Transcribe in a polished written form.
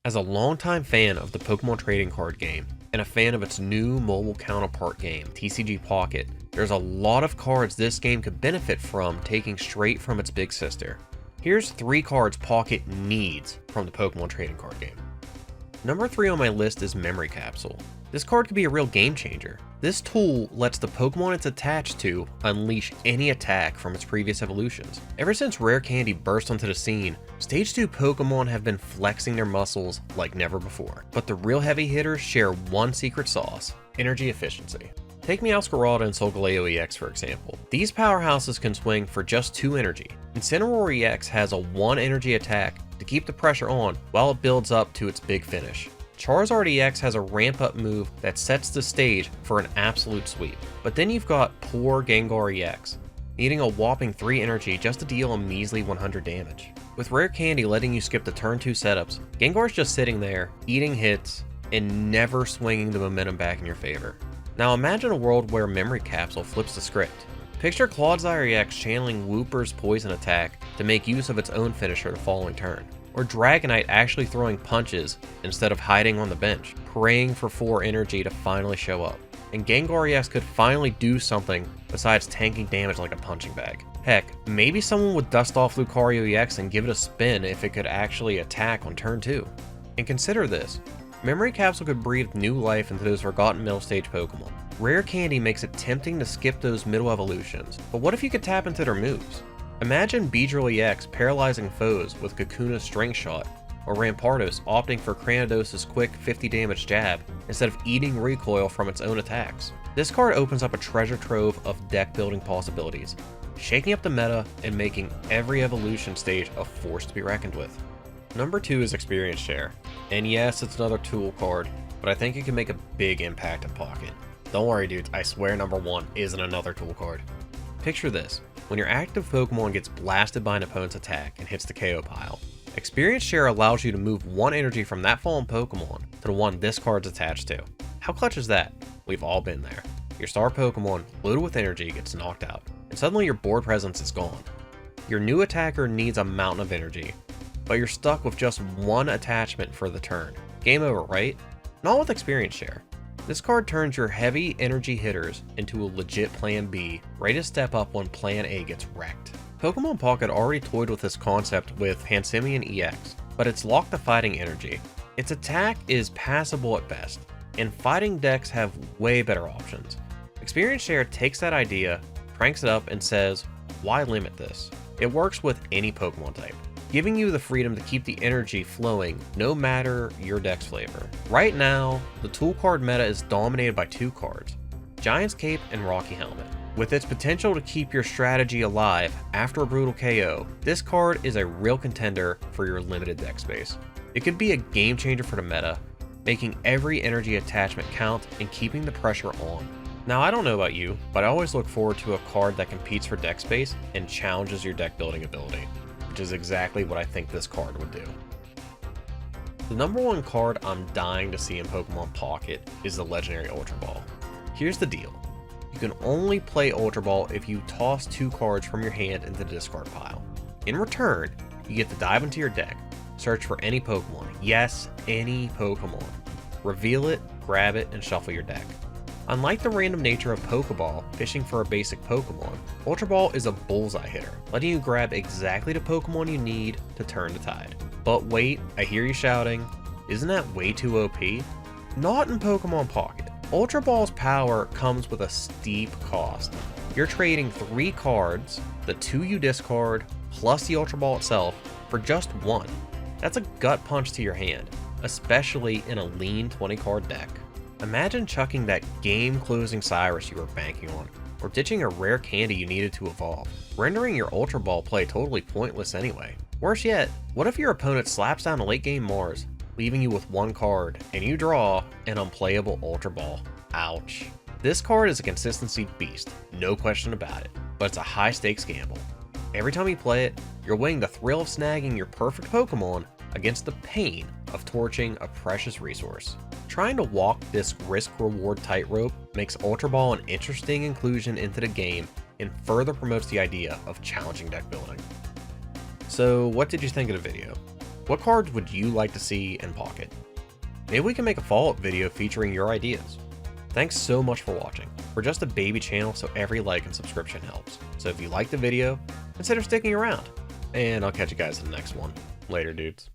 As a longtime fan of the Pokemon trading card game, and a fan of its new mobile counterpart game, TCG Pocket, there's a lot of cards this game could benefit from taking straight from its big sister. Here's 3 cards Pocket needs from the Pokemon trading card game. Number 3 on my list is Memory Capsule. This card could be a real game changer. This tool lets the Pokemon it's attached to unleash any attack from its previous evolutions. Ever since Rare Candy burst onto the scene, Stage 2 Pokemon have been flexing their muscles like never before. But the real heavy hitters share one secret sauce: energy efficiency. Take Meowscarada and Solgaleo EX for example. These powerhouses can swing for just 2 energy. Incineroar EX has a 1 energy attack to keep the pressure on while it builds up to its big finish. Charizard EX has a ramp up move that sets the stage for an absolute sweep. But then you've got poor Gengar EX, needing a whopping 3 energy just to deal a measly 100 damage. With Rare Candy letting you skip the turn 2 setups, Gengar's just sitting there, eating hits, and never swinging the momentum back in your favor. Now imagine a world where Memory Capsule flips the script. Picture Clodsire EX channeling Wooper's poison attack to make use of its own finisher the following turn. Or Dragonite actually throwing punches instead of hiding on the bench, praying for 4 energy to finally show up. And Gengar EX could finally do something besides tanking damage like a punching bag. Heck, maybe someone would dust off Lucario EX and give it a spin if it could actually attack on turn 2. And consider this, Memory Capsule could breathe new life into those forgotten middle stage Pokemon. Rare Candy makes it tempting to skip those middle evolutions, but what if you could tap into their moves? Imagine Beedrill EX paralyzing foes with Kakuna's Strength Shot, or Rampardos opting for Cranidos' quick 50 damage jab instead of eating recoil from its own attacks. This card opens up a treasure trove of deck building possibilities, shaking up the meta and making every evolution stage a force to be reckoned with. Number 2 is Experience Share, and yes, it's another tool card, but I think it can make a big impact in Pocket. Don't worry dudes, I swear number 1 isn't another tool card. Picture this. When your active Pokemon gets blasted by an opponent's attack and hits the KO pile, Experience Share allows you to move 1 energy from that fallen Pokemon to the one this card's attached to. How clutch is that? We've all been there. Your star Pokemon, loaded with energy, gets knocked out, and suddenly your board presence is gone. Your new attacker needs a mountain of energy, but you're stuck with just 1 attachment for the turn. Game over, right? Not with Experience Share. This card turns your heavy energy hitters into a legit Plan B, ready to step up when Plan A gets wrecked. Pokemon Pocket already toyed with this concept with Hansimian EX, but it's locked to fighting energy. Its attack is passable at best, and fighting decks have way better options. Experience Share takes that idea, cranks it up, and says, why limit this? It works with any Pokemon type, giving you the freedom to keep the energy flowing no matter your deck's flavor. Right now, the tool card meta is dominated by 2 cards, Giant's Cape and Rocky Helmet. With its potential to keep your strategy alive after a brutal KO, this card is a real contender for your limited deck space. It could be a game changer for the meta, making every energy attachment count and keeping the pressure on. Now I don't know about you, but I always look forward to a card that competes for deck space and challenges your deck building ability, which is exactly what I think this card would do. The number 1 card I'm dying to see in Pokemon Pocket is the legendary Ultra Ball. Here's the deal. You can only play Ultra Ball if you toss 2 cards from your hand into the discard pile. In return, you get to dive into your deck, search for any Pokemon, yes, any Pokemon, reveal it, grab it, and shuffle your deck. Unlike the random nature of Pokeball, fishing for a basic Pokemon, Ultra Ball is a bullseye hitter, letting you grab exactly the Pokemon you need to turn the tide. But wait, I hear you shouting, isn't that way too OP? Not in Pokemon Pocket. Ultra Ball's power comes with a steep cost. You're trading 3 cards, the 2 you discard, plus the Ultra Ball itself, for just 1. That's a gut punch to your hand, especially in a lean 20 card deck. Imagine chucking that game-closing Cyrus you were banking on, or ditching a rare candy you needed to evolve, rendering your Ultra Ball play totally pointless anyway. Worse yet, what if your opponent slaps down a late-game Mars, leaving you with 1 card, and you draw an unplayable Ultra Ball? Ouch. This card is a consistency beast, no question about it, but it's a high-stakes gamble. Every time you play it, you're weighing the thrill of snagging your perfect Pokemon against the pain of torching a precious resource. Trying to walk this risk-reward tightrope makes Ultra Ball an interesting inclusion into the game and further promotes the idea of challenging deck building. So what did you think of the video? What cards would you like to see in Pocket? Maybe we can make a follow-up video featuring your ideas. Thanks so much for watching. We're just a baby channel, so every like and subscription helps. So if you liked the video, consider sticking around. And I'll catch you guys in the next one. Later, dudes.